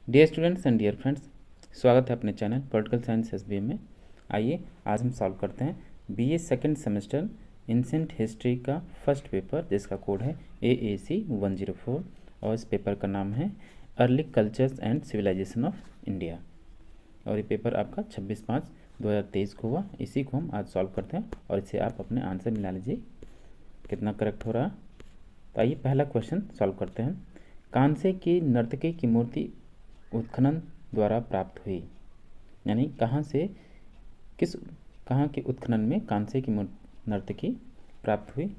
Dear students and dear friends, स्वागत है अपने चैनल पॉलिटिकल साइंस एसबीएम में। आइए आज हम सॉल्व करते हैं BA second semester ancient history का फर्स्ट पेपर, जिसका कोड है AAC 104 और इस पेपर का नाम है early cultures and civilisation of India. और ये पेपर आपका 26/5/2023 को हुआ। इसी को हम आज सॉल्व करते हैं और इसे आप अपने आंसर मिला लीजिए कितना करेक्ट हो रहा। तो आइए पहला क्वेश्चन सॉल्व करते हैं। कांसे की नर्तकी की मूर्ति उत्खनन द्वारा प्राप्त हुई, यानी कहाँ के उत्खनन में कांसे की नर्तकी प्राप्त हुई।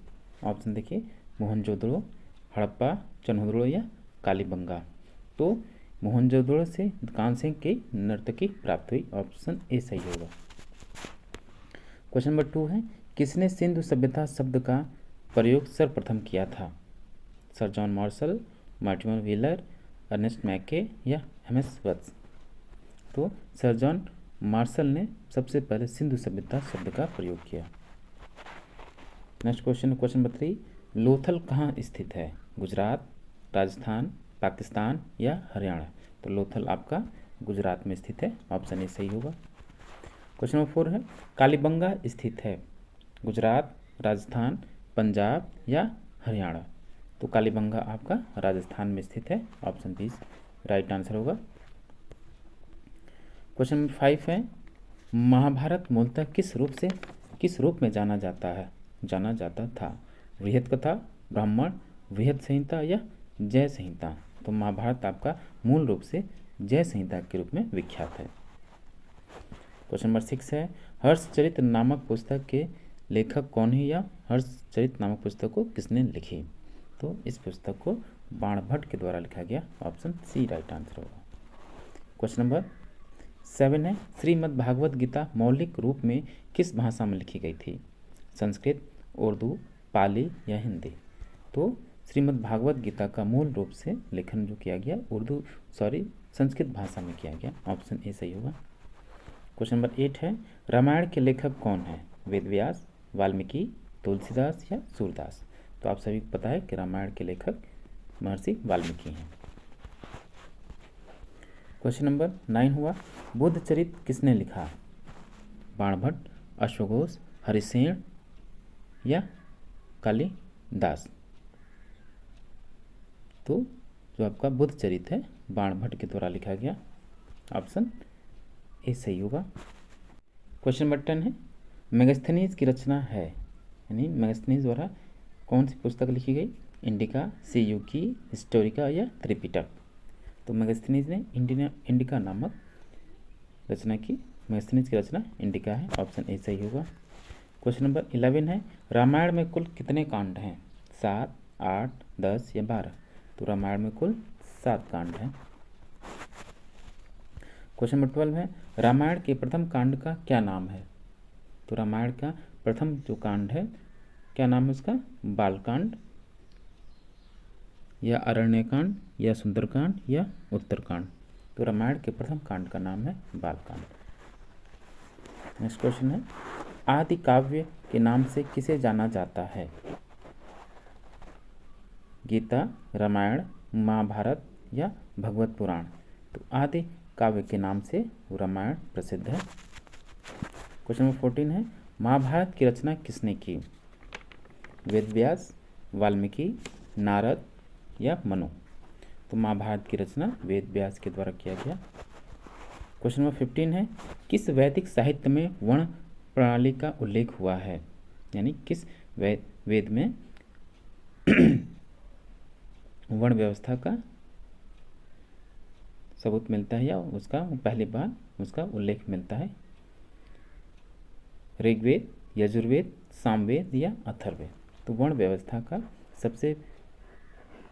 ऑप्शन देखिए, मोहनजोदड़ो, हड़प्पा, चन्हुदड़ो या कालीबंगा। तो मोहनजोदड़ो से कांसे की नर्तकी प्राप्त हुई, ऑप्शन ए सही होगा। क्वेश्चन नंबर 2 है, किसने सिंधु सभ्यता शब्द का प्रयोग सर्वप्रथम किया था? Sir John Marshall, Martin Wheeler, Ernest Mackay या MS वत्स। तो सर जॉन मार्शल ने सबसे पहले सिंधु सभ्यता शब्द का प्रयोग किया। नेक्स्ट क्वेश्चन नंबर 3, लोथल कहाँ स्थित है? गुजरात, राजस्थान, पाकिस्तान या हरियाणा। तो लोथल आपका गुजरात में स्थित है, ऑप्शन ए सही होगा। क्वेश्चन नंबर 4 है, कालीबंगा स्थित है गुजरात, राजस्थान, पंजाब या हरियाणा। तो कालीबंगा आपका राजस्थान में स्थित है, ऑप्शन बी राइट आंसर होगा। क्वेश्चन नंबर 5 है, महाभारत मूलतः किस रूप में जाना जाता था? बृहत कथा, ब्राह्मण, बृहत संहिता या जय संहिता। तो महाभारत आपका मूल रूप से जय संहिता के रूप में विख्यात है। क्वेश्चन नंबर 6 है, हर्षचरित नामक पुस्तक के लेखक कौन है या हर्षचरित नामक पुस्तक को किसने लिखी? तो इस पुस्तक को बाणभट्ट के द्वारा लिखा गया, ऑप्शन सी राइट आंसर होगा। क्वेश्चन नंबर 7 है, श्रीमद् भागवत गीता मौलिक रूप में किस भाषा में लिखी गई थी? संस्कृत, उर्दू, पाली या हिंदी। तो श्रीमद् भागवत गीता का मूल रूप से लेखन जो किया गया संस्कृत भाषा में किया गया, ऑप्शन ए सही होगा। क्वेश्चन नंबर 8 है, रामायण के लेखक कौन है? वेदव्यास, वाल्मीकि, तुलसीदास या सूरदास। तो आप सभी को पता है कि रामायण के लेखक महर्षि वाल्मीकि हैं। क्वेश्चन नंबर 9 हुआ, बुद्ध चरित किसने लिखा? बाणभट्ट, अश्वघोष, हरिसेन या कालिदास। तो जो आपका बुद्ध चरित है बाणभट्ट के द्वारा लिखा गया, ऑप्शन ए सही होगा। क्वेश्चन नंबर 10 है, मेगास्थनीज की रचना है, यानी मेगास्थनीज द्वारा कौन सी पुस्तक लिखी गई? इंडिका, सीयूकी, हिस्टोरिका या त्रिपिटक। तो मेगास्थनीज ने इंडिका नामक रचना की। मेगास्थनीज की रचना इंडिका है, ऑप्शन ए सही होगा। क्वेश्चन नंबर 11 है, रामायण में कुल कितने कांड हैं? 7, 8, 10 या 12। तो रामायण में कुल 7 कांड हैं। क्वेश्चन नंबर 12 है, रामायण के प्रथम कांड का क्या नाम है? तो रामायण का प्रथम जो कांड है क्या नाम है उसका? बालकांड या अरण्यकांड या सुंदरकांड या उत्तरकांड। तो रामायण के प्रथम कांड का नाम है बालकांड। नेक्स्ट क्वेश्चन है, आदि काव्य के नाम से किसे जाना जाता है? गीता, रामायण, महाभारत या भगवत पुराण। तो आदि काव्य के नाम से रामायण प्रसिद्ध है। क्वेश्चन नंबर 14 है, महाभारत की रचना किसने की? वेदव्यास, वाल्मीकि, नारद या मनु। तो महाभारत की रचना वेदव्यास के द्वारा किया गया। क्वेश्चन नंबर 15 है, किस वैदिक साहित्य में वर्ण प्रणाली का उल्लेख हुआ है? यानी किस वेद में वर्ण व्यवस्था का सबूत मिलता है या उसका पहली बार उसका उल्लेख मिलता है? ऋग्वेद, यजुर्वेद, सामवेद या अथर्ववेद। तो वर्ण व्यवस्था का सबसे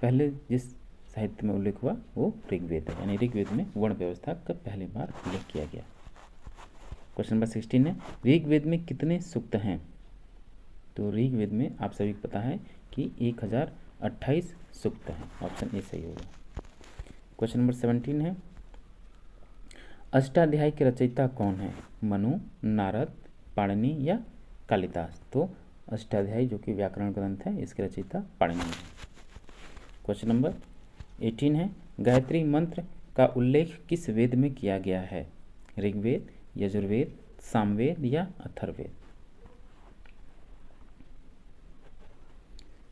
पहले जिस साहित्य में उल्लेख हुआ वो ऋग्वेद है, यानी ऋग्वेद में वर्ण व्यवस्था का पहली बार उल्लेख किया गया। क्वेश्चन नंबर 16 है, ऋग्वेद में कितने सूक्त हैं? तो ऋग्वेद में आप सभी को पता है कि 1028 सूक्त हैं, ऑप्शन ए सही होगा। क्वेश्चन नंबर 17 है, अष्टाध्यायी के रचयिता कौन है? मनु, नारद, पाणिनि या कालिदास। तो अष्टाध्यायी जो कि व्याकरण ग्रंथ है इसके रचयिता पाणिनि है। क्वेश्चन नंबर 18 है, गायत्री मंत्र का उल्लेख किस वेद में किया गया है? ऋग्वेद, यजुर्वेद, सामवेद या अथर्ववेद?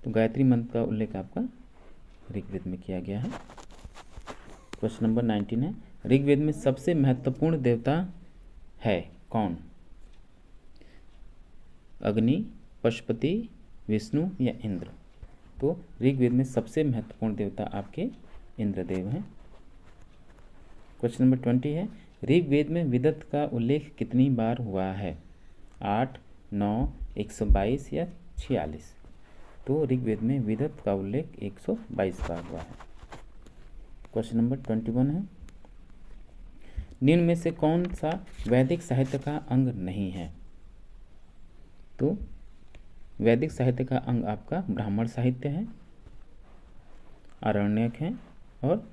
तो गायत्री मंत्र का उल्लेख आपका ऋग्वेद में किया गया है। क्वेश्चन नंबर 19 है, ऋग्वेद में सबसे महत्वपूर्ण देवता है कौन? अग्नि, पशुपति, विष्णु या इंद्र? तो ऋग्वेद में सबसे महत्वपूर्ण देवता आपके इंद्रदेव हैं। क्वेश्चन नंबर 20 है, ऋग्वेद में विदत का उल्लेख कितनी बार हुआ है? 8, 9, 122 या 46? तो ऋग्वेद में विदत का उल्लेख 122 बार हुआ है। क्वेश्चन नंबर 21 है, निम्न में से कौन सा वैदिक साहित्य का अंग नहीं है? तो वैदिक साहित्य का अंग आपका ब्राह्मण साहित्य है, आरण्यक है और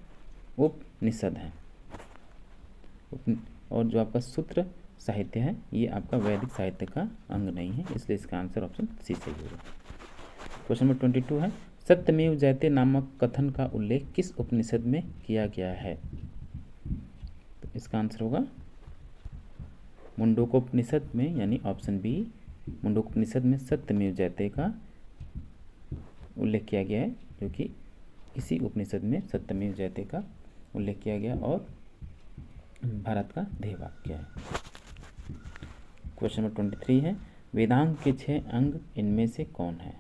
उपनिषद है। और जो आपका सूत्र साहित्य है ये आपका वैदिक साहित्य का अंग नहीं है, इसलिए इसका आंसर ऑप्शन सी सही होगा। क्वेश्चन नंबर 22 है, सत्यमेव जयते नामक कथन का उल्लेख किस उपनिषद में किया गया है? तो इसका आंसर होगा मुंडकोपनिषद में, यानी ऑप्शन बी, मुंडकोपनिषद में सत्यमेव जयते का उल्लेख किया गया है, जो कि इसी उपनिषद में सत्यमेव जयते का उल्लेख किया गया और भारत का ध्येय वाक्य है। क्वेश्चन नंबर 23 है, वेदांग के 6 अंग इनमें से कौन है?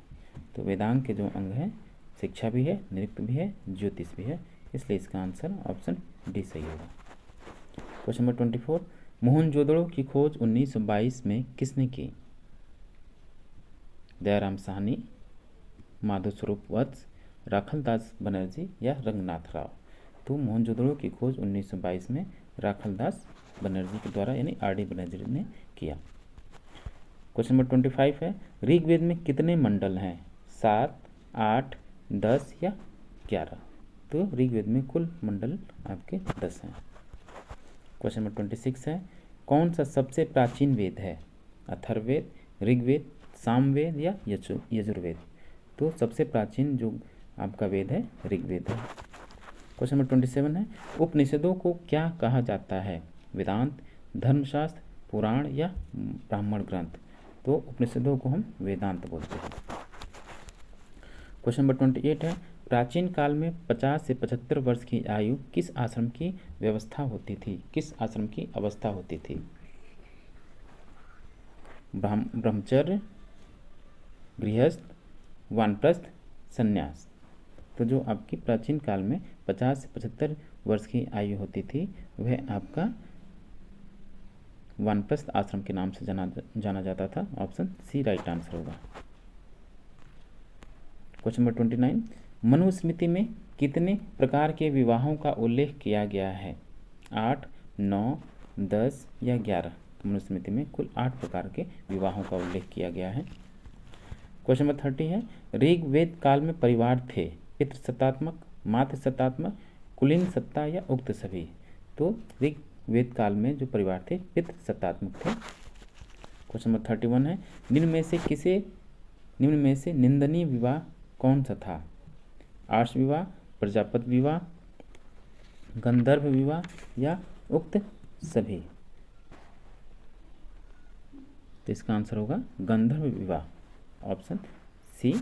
तो वेदांग के जो अंग हैं, शिक्षा भी है, नृत्य भी है, ज्योतिष भी है, इसलिए इसका आंसर ऑप्शन डी सही होगा। क्वेश्चन नंबर 24, मोहनजोदड़ो की खोज 1922 में किसने की? दयाराम साहनी, माधव स्वरूप वत्स, राखलदास बनर्जी या रंगनाथ राव? तो मोहनजोदड़ो की खोज 1922 में राखलदास बनर्जी के द्वारा, यानी आर.डी. बनर्जी ने किया। क्वेश्चन नंबर 25 है, ऋग्वेद में कितने मंडल हैं? 7, 8, 10 या 11? तो ऋग्वेद में कुल मंडल आपके 10 हैं। क्वेश्चन नंबर 26 है, कौन सा सबसे प्राचीन वेद है? अथर्ववेद, ऋग्वेद, सामवेद या यजुर्वेद? तो सबसे प्राचीन जो आपका वेद है ऋग्वेद है। क्वेश्चन नंबर 27 है, उपनिषदों को क्या कहा जाता है? वेदांत, धर्मशास्त्र, पुराण या ब्राह्मण ग्रंथ? तो उपनिषदों को हम वेदांत बोलते हैं। क्वेश्चन नंबर 28 है, प्राचीन काल में 50 से 75 वर्ष की आयु किस आश्रम की व्यवस्था होती थी? किस आश्रम की अवस्था होती थी? ब्रह्मचर्य, गृहस्थ, वानप्रस्थ, संन्यास? तो जो आपकी प्राचीन काल में 50 से 75 वर्ष की आयु होती थी वह आपका वानप्रस्थ आश्रम के नाम से जाना जाता था। ऑप्शन सी राइट आंसर होगा। क्वेश्चन नंबर 29, मनुस्मृति में कितने प्रकार के विवाहों का उल्लेख किया गया है? 8, 9, 10 या 11? मनुस्मृति में कुल 8 प्रकार के विवाहों का उल्लेख किया गया है। क्वेश्चन नंबर 30 है, ऋग्वेद काल में परिवार थे पितृसत्तात्मक, मातृसत्तात्मक, कुलीन सत्ता या उक्त सभी? तो ऋग्वेद काल में जो परिवार थे पितृसत्तात्मक थे। क्वेश्चन नंबर 31 है, निम्न में से निंदनीय विवाह कौन सा था? आर्ष विवाह, प्रजापति विवाह, गंधर्व विवाह या उक्त सभी? तो इसका आंसर होगा गंधर्व विवाह। ऑप्शन सी,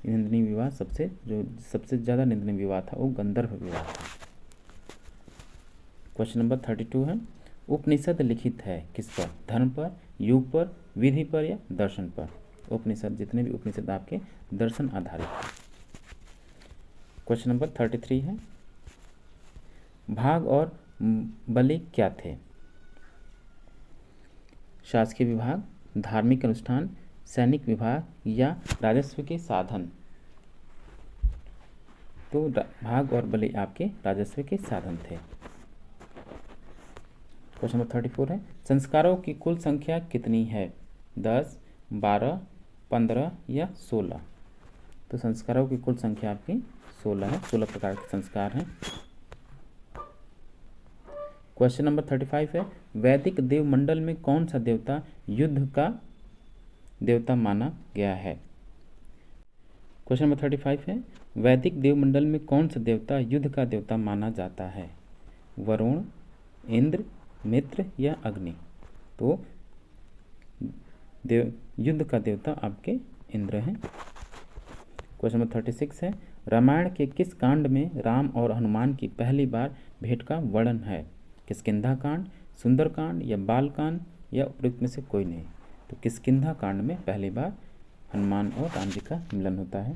निंदनीय विवाह सबसे ज़्यादा निंदनीय विवाह था वो गंधर्व विवाह था। क्वेश्चन नंबर 32 है, उपनिषद लिखित है किस पर? धर्म पर, युग पर, विधि पर या दर्शन पर? उपनिषद, जितने भी उपनिषद आपके दर्शन आधारित है। क्वेश्चन नंबर 33 है, भाग और बलि क्या थे? शासकीय विभाग, धार्मिक अनुष्ठान, सैनिक विभाग या राजस्व के साधन? तो भाग और बलि आपके राजस्व के साधन थे। क्वेश्चन नंबर 34 है, संस्कारों की कुल संख्या कितनी है? 10, 12, 15 या 16? तो संस्कारों की कुल संख्या आपकी 16 है। 16 प्रकार के संस्कार हैं। क्वेश्चन नंबर 35 है, वैदिक देवमंडल में कौन सा देवता युद्ध का देवता माना गया है? क्वेश्चन नंबर 35 है, वैदिक देवमंडल में कौन सा देवता युद्ध का देवता माना जाता है? वरुण, इंद्र, मित्र या अग्नि? तो युद्ध का देवता आपके इंद्र हैं। क्वेश्चन नंबर 36 है, रामायण के किस कांड में राम और हनुमान की पहली बार भेंट का वर्णन है? किष्किंधा कांड, सुंदर कांड या बाल कांड या उपयुक्त में से कोई नहीं? तो किष्किंधा कांड में पहली बार हनुमान और राम जी का मिलन होता है।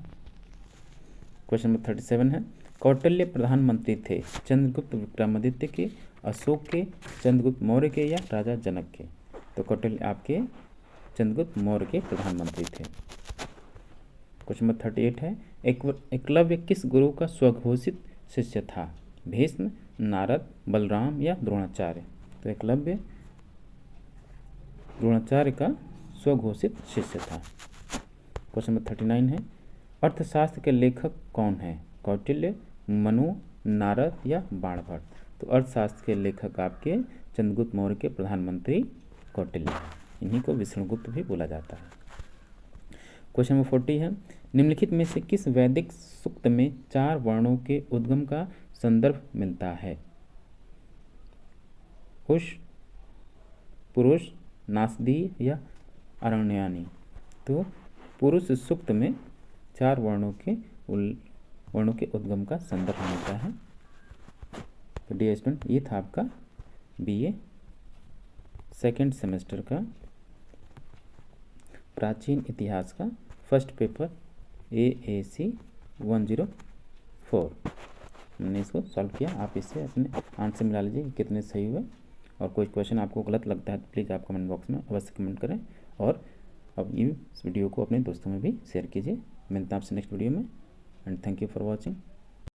क्वेश्चन नंबर 37 है, कौटिल्य प्रधानमंत्री थे चंद्रगुप्त विक्रमादित्य के, अशोक के, चंद्रगुप्त मौर्य के या राजा जनक के? तो कौटिल्य आपके चंद्रगुप्त मौर्य के प्रधानमंत्री थे। क्वेश्चन नंबर 38 है, एकलव्य किस गुरु का स्वघोषित शिष्य था? भीष्म, नारद, बलराम या द्रोणाचार्य? तो एकलव्य द्रोणाचार्य का स्वघोषित शिष्य था। क्वेश्चन नंबर 39 है, अर्थशास्त्र के लेखक कौन है? कौटिल्य, मनु, नारद या बाणभट्ट? तो अर्थशास्त्र के लेखक आपके चंद्रगुप्त मौर्य के प्रधानमंत्री कौटिल्य हैं। इन्हीं को विष्णुगुप्त भी बोला जाता है। क्वेश्चन नंबर 40 है, निम्नलिखित में से किस वैदिक सूक्त में 4 वर्णों के उद्गम का संदर्भ मिलता है? हुश, पुरुष, नासदीय या अरण्यानी? तो पुरुष सूक्त में 4 वर्णों के उद्गम का संदर्भ मिलता है। तो डियर स्टूडेंट, ये था आपका बीए सेकेंड सेमेस्टर का प्राचीन इतिहास का फर्स्ट पेपर AAC 104। मैंने इसको सॉल्व किया। आप इससे अपने आंसर मिला लीजिए कि कितने सही हुए, और कोई क्वेश्चन आपको गलत लगता है तो प्लीज़ आप कमेंट बॉक्स में अवश्य कमेंट करें, और अब इस वीडियो को अपने दोस्तों में भी शेयर कीजिए। मिलता है आपसे नेक्स्ट वीडियो में, and thank you for watching.